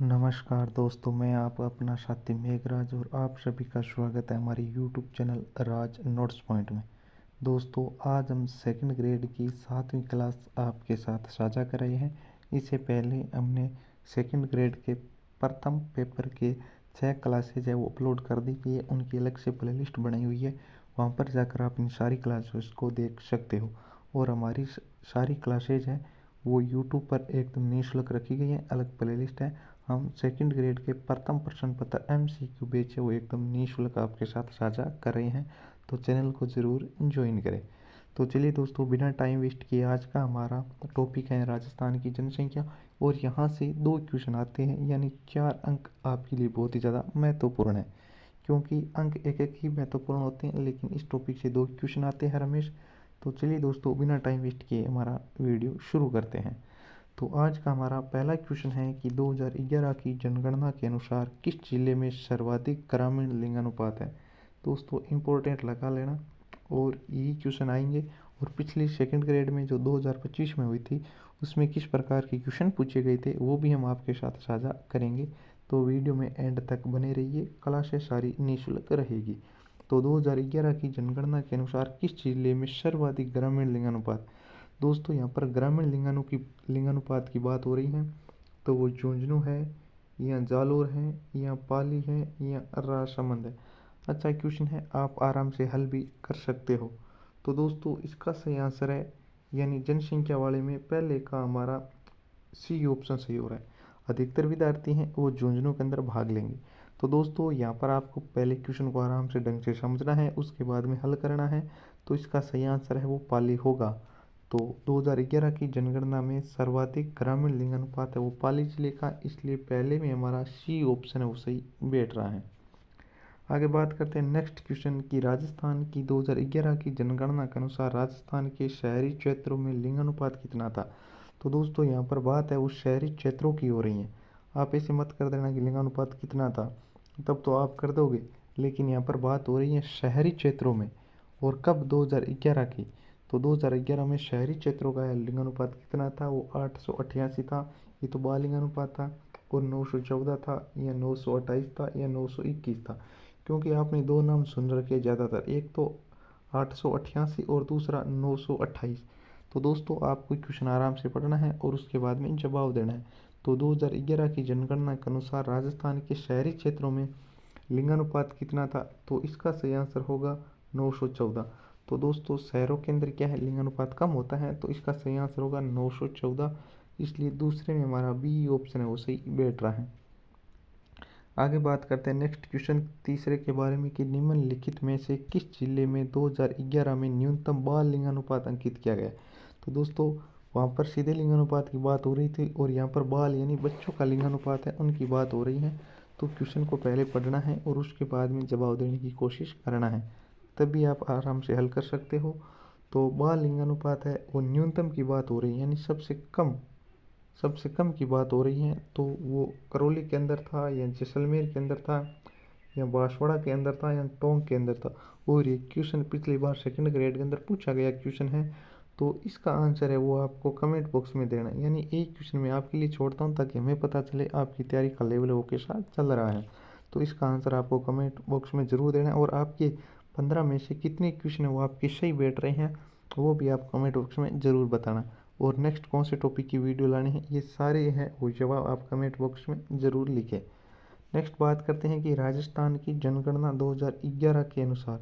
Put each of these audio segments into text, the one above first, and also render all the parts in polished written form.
नमस्कार दोस्तों, मैं आपका अपना साथी मेघराज और आप सभी का स्वागत है हमारे यूट्यूब चैनल राज नोट्स पॉइंट में। दोस्तों, आज हम सेकंड ग्रेड की 7वीं क्लास आपके साथ साझा कर रहे हैं। इससे पहले हमने सेकंड ग्रेड के प्रथम पेपर के 6 क्लासेज है वो अपलोड कर दी गई है। उनकी अलग से प्लेलिस्ट बनाई हुई है, वहाँ पर जाकर आप इन सारी क्लासेस को देख सकते हो। और हमारी सारी क्लासेज हैं वो यूट्यूब पर एकदम निःशुल्क रखी गई है, अलग प्लेलिस्ट है। हम सेकंड ग्रेड के प्रथम प्रश्न पत्र MCQ बैच है वो एकदम निःशुल्क आपके साथ साझा कर रहे हैं, तो चैनल को ज़रूर ज्वाइन करें। तो चलिए दोस्तों, बिना टाइम वेस्ट किए आज का हमारा टॉपिक है राजस्थान की जनसंख्या। और यहाँ से 2 क्वेश्चन आते हैं, यानी 4 अंक आपके लिए बहुत ही ज़्यादा महत्वपूर्ण है, क्योंकि अंक एक एक ही महत्वपूर्ण होते हैं, लेकिन इस टॉपिक से 2 क्वेश्चन आते हैं रमेश। तो चलिए दोस्तों, बिना टाइम वेस्ट किए हमारा वीडियो शुरू करते हैं। तो आज का हमारा पहला क्वेश्चन है कि 2011 की जनगणना के अनुसार किस जिले में सर्वाधिक ग्रामीण लिंगानुपात है। दोस्तों, इम्पोर्टेंट लगा लेना, और यही क्वेश्चन आएंगे। और पिछली सेकंड ग्रेड में जो 2025 में हुई थी उसमें किस प्रकार के क्वेश्चन पूछे गए थे वो भी हम आपके साथ साझा करेंगे। तो वीडियो में एंड तक बने रहिए, क्लासें सारी निःशुल्क रहेगी। तो 2011 की जनगणना के अनुसार किस जिले में सर्वाधिक ग्रामीण लिंगानुपात। दोस्तों, यहाँ पर ग्रामीण लिंगानुपात की बात हो रही है, तो वो झुंझुनू है या जालोर है या पाली है या राजसमंद है। अच्छा क्वेश्चन है, आप आराम से हल भी कर सकते हो। तो दोस्तों, इसका सही आंसर है, यानी जनसंख्या वाले में पहले का हमारा सी ऑप्शन सही हो रहा है। अधिकतर विद्यार्थी हैं वो झुंझुनू के अंदर भाग लेंगे। तो दोस्तों, यहाँ पर आपको पहले क्वेश्चन को आराम से ढंग से समझना है, उसके बाद में हल करना है। तो इसका सही आंसर है वो पाली होगा। तो 2011 की जनगणना में सर्वाधिक ग्रामीण लिंगानुपात है वो पाली जिले का, इसलिए पहले में हमारा सी ऑप्शन है वो सही बैठ रहा है। आगे बात करते हैं नेक्स्ट क्वेश्चन की, राजस्थान की 2011 की जनगणना के अनुसार राजस्थान के शहरी क्षेत्रों में लिंगानुपात कितना था। तो दोस्तों, यहाँ पर बात है उस शहरी क्षेत्रों की हो रही है। आप ऐसे मत कर देना कि लिंगानुपात कितना था, तब तो आप कर दोगे, लेकिन यहाँ पर बात हो रही है शहरी क्षेत्रों में। और कब, 2011 की। तो 2011 में शहरी क्षेत्रों का लिंगानुपात कितना था, वो 888 था, ये तो बाल लिंगानुपात था। और 914 था या 928 था या 921 था, क्योंकि आपने 2 नाम सुन रखे ज़्यादातर, एक तो 888 और दूसरा 928। तो दोस्तों, आपको क्वेश्चन आराम से पढ़ना है और उसके बाद में जवाब देना है। तो 2011 की जनगणना के अनुसार राजस्थान के शहरी क्षेत्रों में लिंगानुपात कितना था, तो इसका सही आंसर होगा 914। तो दोस्तों, शहरों के अंदर क्या है, लिंगानुपात कम होता है, तो इसका सही आंसर होगा 914, इसलिए दूसरे में हमारा बी ऑप्शन है वो सही बैठ रहा है। आगे बात करते हैं नेक्स्ट क्वेश्चन तीसरे के बारे में कि निम्नलिखित में से किस जिले में 2011 में न्यूनतम बाल लिंगानुपात अंकित किया गया। तो दोस्तों, वहाँ पर सीधे लिंगानुपात की बात हो रही थी, और यहाँ पर बाल यानी बच्चों का लिंगानुपात है उनकी बात हो रही है। तो क्वेश्चन को पहले पढ़ना है और उसके बाद में जवाब देने की कोशिश करना है, तभी आप आराम से हल कर सकते हो। तो बाल लिंगानुपात है वो न्यूनतम की बात हो रही है, यानी सबसे कम की बात हो रही है। तो वो करौली के अंदर था या जैसलमेर के अंदर था या बांसवाड़ा के अंदर था या टोंक के अंदर था। और ये क्वेश्चन पिछली बार सेकंड ग्रेड के अंदर पूछा गया क्वेश्चन है, तो इसका आंसर है वो आपको कमेंट बॉक्स में देना है। यानी एक क्वेश्चन मैं आपके लिए छोड़ता हूँ ताकि हमें पता चले आपकी तैयारी का लेवल वो के साथ चल रहा है। तो इसका आंसर आपको कमेंट बॉक्स में ज़रूर देना है, और आपके 15 में से कितने क्वेश्चन है वो आपके सही बैठ रहे हैं वो भी आप कमेंट बॉक्स में ज़रूर बताना। और नेक्स्ट कौन से टॉपिक की वीडियो लानी है, ये सारे हैं वो जवाब आप कमेंट बॉक्स में ज़रूर लिखें। नेक्स्ट बात करते हैं कि राजस्थान की जनगणना 2011 के अनुसार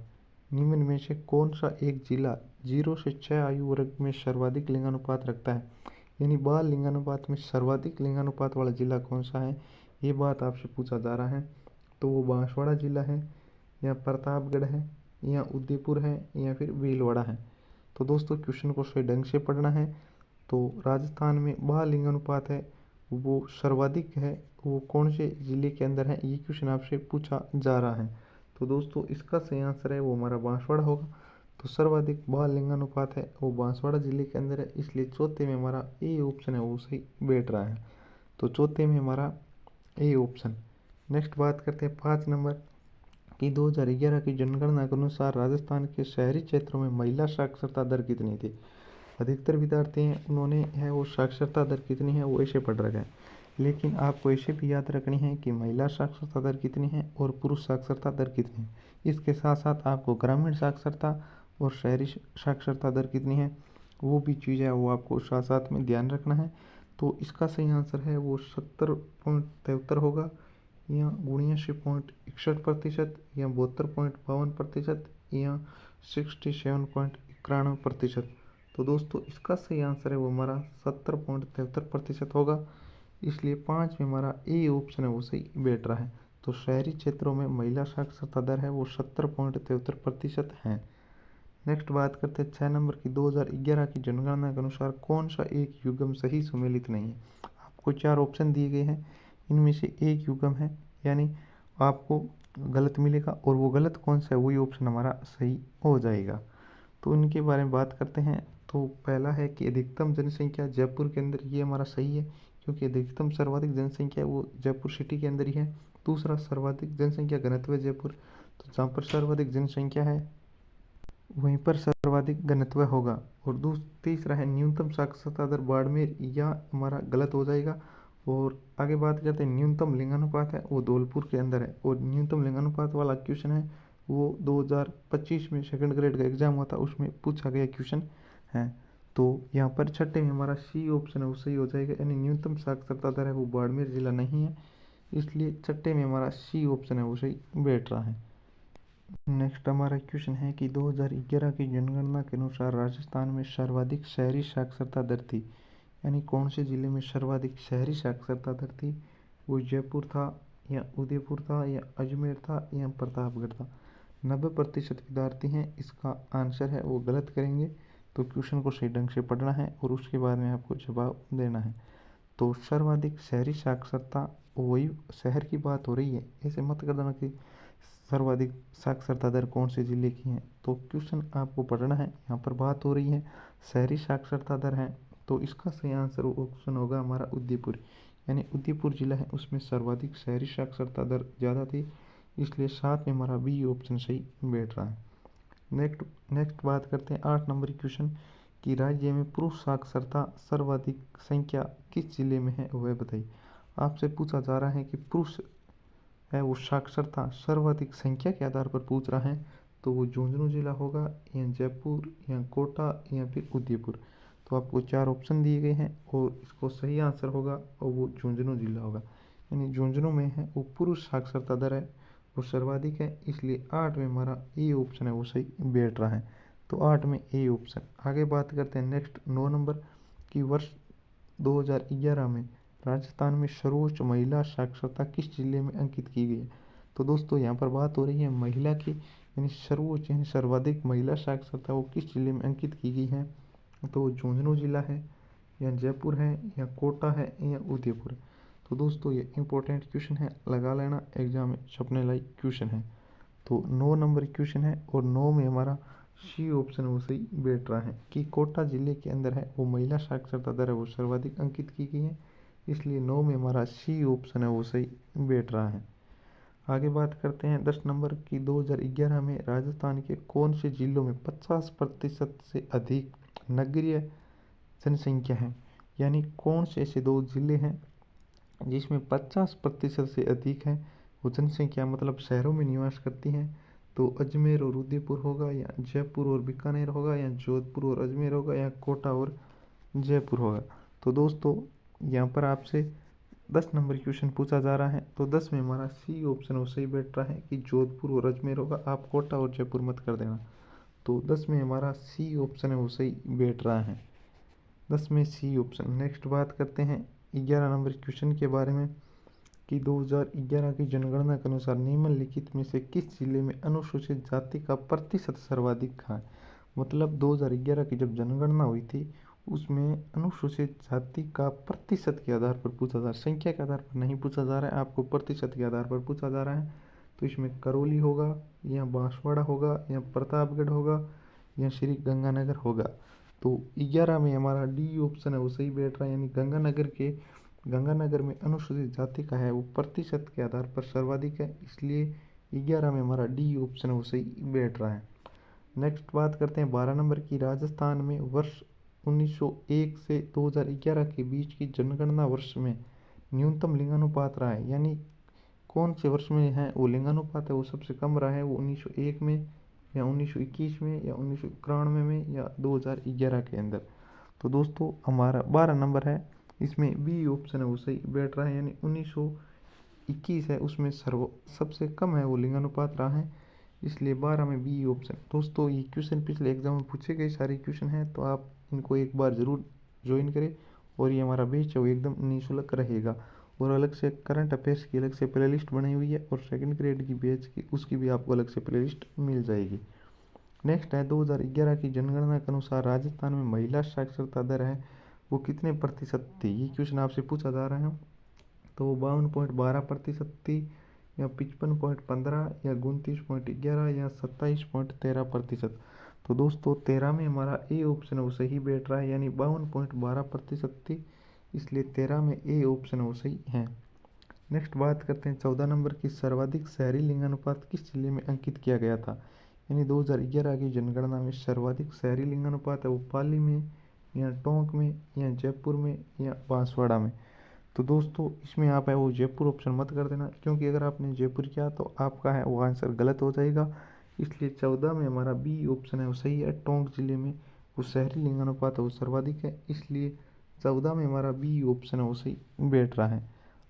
निम्न में से कौन सा एक जिला 0 से 6 आयु वर्ग में सर्वाधिक लिंगानुपात रखता है। यानी बाल लिंगानुपात में सर्वाधिक लिंगानुपात वाला जिला कौन सा है, ये बात आपसे पूछा जा रहा है। तो वो बांसवाड़ा जिला है या प्रतापगढ़ है या उदयपुर है या फिर भीलवाड़ा है। तो दोस्तों, क्वेश्चन को सही ढंग से पढ़ना है। तो राजस्थान में बाल लिंगानुपात है वो सर्वाधिक है, वो कौन से ज़िले के अंदर है, ये क्वेश्चन आपसे पूछा जा रहा है। तो दोस्तों, इसका सही आंसर है वो हमारा बांसवाड़ा होगा। तो सर्वाधिक बाल लिंगानुपात है वो बांसवाड़ा ज़िले के अंदर है, इसलिए चौथे में हमारा ए ऑप्शन है वो सही बैठ रहा है। तो चौथे में हमारा ए ऑप्शन। नेक्स्ट बात करते हैं 5 नंबर कि 2011 की जनगणना के अनुसार राजस्थान के शहरी क्षेत्रों में महिला साक्षरता दर कितनी थी। अधिकतर विद्यार्थी हैं उन्होंने है वो साक्षरता दर कितनी है वो ऐसे पढ़ रखा है, लेकिन आपको ऐसे भी याद रखनी है कि महिला साक्षरता दर कितनी है और पुरुष साक्षरता दर कितनी है। इसके साथ साथ आपको ग्रामीण साक्षरता और शहरी साक्षरता दर कितनी है वो भी चीज़ है, वो आपको साथ साथ में ध्यान रखना है। तो इसका सही आंसर है वो 70.73 होगा, या 79.61% या 72.52% या 67.91%। तो दोस्तों इसका सही आंसर है वो हमारा 70.73% होगा। इसलिए 5 में हमारा ए ऑप्शन है वो सही बैठ रहा है। तो शहरी क्षेत्रों में महिला साक्षरता दर है वो 70.73% है। नेक्स्ट बात करते हैं 6 नंबर की। 2011 की जनगणना के अनुसार कौन सा एक युग्म सही सुमेलित नहीं है। आपको 4 ऑप्शन दिए गए हैं, इनमें से एक युग्म है, यानी आपको गलत मिलेगा, और वो गलत कौन सा है वही ऑप्शन हमारा सही हो जाएगा। तो इनके बारे में बात करते हैं। तो पहला है कि अधिकतम जनसंख्या जयपुर के अंदर, ये हमारा सही है, क्योंकि अधिकतम सर्वाधिक जनसंख्या वो जयपुर सिटी के अंदर ही है। दूसरा, सर्वाधिक जनसंख्या घनत्व जयपुर, तो जहाँ पर सर्वाधिक जनसंख्या है वहीं पर सर्वाधिक घनत्व होगा। और तीसरा है न्यूनतम साक्षरता दर बाड़मेर, या हमारा गलत हो जाएगा। और आगे बात करते हैं न्यूनतम लिंगानुपात है वो धौलपुर के अंदर है, और न्यूनतम लिंगानुपात वाला क्वेश्चन है वो 2025 में सेकंड ग्रेड का एग्जाम हुआ था, उसमें पूछा गया क्वेश्चन है। तो यहाँ पर छठे में हमारा सी ऑप्शन है वो सही हो जाएगा, यानी न्यूनतम साक्षरता दर है वो बाड़मेर जिला नहीं है, इसलिए छठे में हमारा सी ऑप्शन है वो सही बैठ रहा है। नेक्स्ट हमारा क्वेश्चन है कि 2011 की जनगणना के अनुसार राजस्थान में सर्वाधिक शहरी साक्षरता दर थी, यानी कौन से जिले में सर्वाधिक शहरी साक्षरता दर थी। वो जयपुर था, या उदयपुर था, या अजमेर था, या प्रतापगढ़ था। 90% विद्यार्थी हैं इसका आंसर है वो गलत करेंगे। तो क्वेश्चन को सही ढंग से पढ़ना है और उसके बाद में आपको जवाब देना है। तो सर्वाधिक शहरी साक्षरता, वही शहर की बात हो रही है, ऐसे मत कर देना कि सर्वाधिक साक्षरता दर कौन से जिले की है। तो क्वेश्चन आपको पढ़ना है, यहाँ पर बात हो रही है शहरी साक्षरता दर है, तो इसका सही आंसर ऑप्शन होगा हमारा उदयपुर, यानी उदयपुर जिला है उसमें सर्वाधिक शहरी साक्षरता दर ज़्यादा थी, इसलिए साथ में हमारा बी ऑप्शन सही बैठ रहा है। नेक्स्ट बात करते हैं 8 नंबर की क्वेश्चन कि राज्य में पुरुष साक्षरता सर्वाधिक संख्या किस जिले में है वह बताइए। आपसे पूछा जा रहा है कि पुरुष है वो साक्षरता सर्वाधिक संख्या के आधार पर पूछ रहा है, तो वो झुंझुनू जिला होगा, या जयपुर, या कोटा, या फिर उदयपुर। तो आपको 4 ऑप्शन दिए गए हैं और इसको सही आंसर होगा और वो झुंझुनू जिला होगा, यानी झुंझुनू में है वो पुरुष साक्षरता दर है वो सर्वाधिक है, इसलिए 8 में हमारा ए ऑप्शन है वो सही बैठ रहा है। तो 8 में ए ऑप्शन। आगे बात करते हैं नेक्स्ट 9 नंबर की। वर्ष 2011 में राजस्थान में सर्वोच्च महिला साक्षरता किस जिले में अंकित की गई है। तो दोस्तों यहाँ पर बात हो रही है महिला की, यानी सर्वोच्च यानी सर्वाधिक महिला साक्षरता वो किस जिले में अंकित की गई है। तो झुंझुनू जिला है, या जयपुर है, या कोटा है, या उदयपुर है। तो दोस्तों ये इंपॉर्टेंट क्वेश्चन है, लगा लेना, एग्जाम में छपने लायक क्वेश्चन है। तो 9 नंबर क्वेश्चन है और 9 में हमारा सी ऑप्शन वो सही बैठ रहा है कि कोटा जिले के अंदर है वो महिला साक्षरता दर है वो सर्वाधिक अंकित की गई है, इसलिए 9 में हमारा सी ऑप्शन है वो सही बैठ रहा है। आगे बात करते हैं 10 नंबर की। 2011 में राजस्थान के कौन से जिलों में 50% से अधिक नगरीय जनसंख्या है, यानी कौन से ऐसे 2 जिले हैं जिसमें 50% से अधिक है वो जनसंख्या, मतलब शहरों में निवास करती हैं। तो अजमेर और उदयपुर होगा, या जयपुर और बीकानेर होगा, या जोधपुर और अजमेर होगा, या कोटा और जयपुर होगा। तो दोस्तों यहाँ पर आपसे 10 नंबर क्वेश्चन पूछा जा रहा है, तो 10 में हमारा सी ऑप्शन वो सही बैठ रहा है कि जोधपुर और अजमेर होगा। आप कोटा और जयपुर मत कर देना। तो 10 में हमारा सी ऑप्शन है वो सही बैठ रहा है, 10 में सी ऑप्शन। नेक्स्ट बात करते हैं 11 नंबर क्वेश्चन के बारे में कि 2011 की जनगणना के अनुसार निम्नलिखित में से किस जिले में अनुसूचित जाति का प्रतिशत सर्वाधिक है। मतलब 2011 की जब जनगणना हुई थी उसमें अनुसूचित जाति का प्रतिशत के आधार पर पूछा जा रहा है, संख्या के आधार पर नहीं पूछा जा रहा है, आपको प्रतिशत के आधार पर पूछा जा रहा है। तो इसमें करौली होगा, या बांसवाड़ा होगा, या प्रतापगढ़ होगा, या श्री गंगानगर होगा। तो 11 में हमारा डी ऑप्शन है वो सही बैठ रहा है, यानी गंगानगर में अनुसूचित जाति का है वो प्रतिशत के आधार पर सर्वाधिक है, इसलिए 11 में हमारा डी ऑप्शन है वो सही बैठ रहा है। नेक्स्ट बात करते हैं 12 नंबर की। राजस्थान में वर्ष 1901 से 2011 के बीच की जनगणना वर्ष में न्यूनतम लिंगानुपात रहा है, यानी कौन से वर्ष में है वो लिंगानुपात है वो सबसे कम रहा है, वो 1901 में या 1921 में या 1991 में या 2011 के अंदर। तो दोस्तों हमारा 12 नंबर है, इसमें बी ऑप्शन है वो सही बैठ रहा है, यानी 1921 है उसमें सबसे कम है वो लिंगानुपात रहा है, इसलिए 12 में बी ऑप्शन। दोस्तों ये क्वेश्चन पिछले एग्जाम में पूछे गए सारे क्वेश्चन हैं, तो आप इनको एक बार ज़रूर ज्वाइन करें। और ये हमारा बैच है वो एकदम निःशुल्क रहेगा, और अलग से करंट अफेयर्स की अलग से प्लेलिस्ट बनी हुई है, और सेकंड ग्रेड की बैच की उसकी भी आपको अलग से प्लेलिस्ट मिल जाएगी। नेक्स्ट है 2011 की जनगणना के अनुसार राजस्थान में महिला साक्षरता दर है वो कितने प्रतिशत थी, ये क्वेश्चन आपसे पूछा जा रहा है। तो 52.12% थी, या 55.15, या 29.11, या 27.13%। तो दोस्तों 13 में हमारा ए ऑप्शन है वो सही बैठ रहा है, यानी 52.12% थी, इसलिए 13 में ए ऑप्शन है वो सही है। नेक्स्ट बात करते हैं 14 नंबर की, सर्वाधिक शहरी लिंगानुपात किस जिले में अंकित किया गया था, यानी 2011 की जनगणना में सर्वाधिक शहरी लिंगानुपात है वो पाली में, या टोंक में, या जयपुर में, या बांसवाड़ा में। तो दोस्तों इसमें आप है वो जयपुर ऑप्शन मत कर देना, क्योंकि अगर आपने जयपुर किया तो आपका है वो आंसर गलत हो जाएगा, इसलिए 14 में हमारा बी ऑप्शन है वो सही है, टोंक जिले में वो शहरी लिंगानुपात है वो सर्वाधिक है, इसलिए 14 में हमारा बी ऑप्शन है वो सही बैठ रहा है।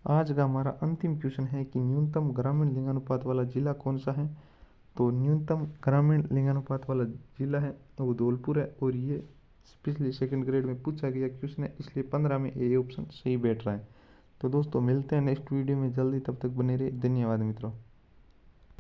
आज का हमारा अंतिम क्वेश्चन है कि न्यूनतम ग्रामीण लिंगानुपात वाला जिला कौन सा है। तो न्यूनतम ग्रामीण लिंगानुपात वाला जिला है वो धौलपुर है, और ये पिछले सेकंड ग्रेड में पूछा गया क्वेश्चन है, इसलिए 15 में ए ऑप्शन सही बैठ रहा है। तो दोस्तों मिलते हैं नेक्स्ट वीडियो में जल्दी, तब तक बने रहिए, धन्यवाद मित्रों।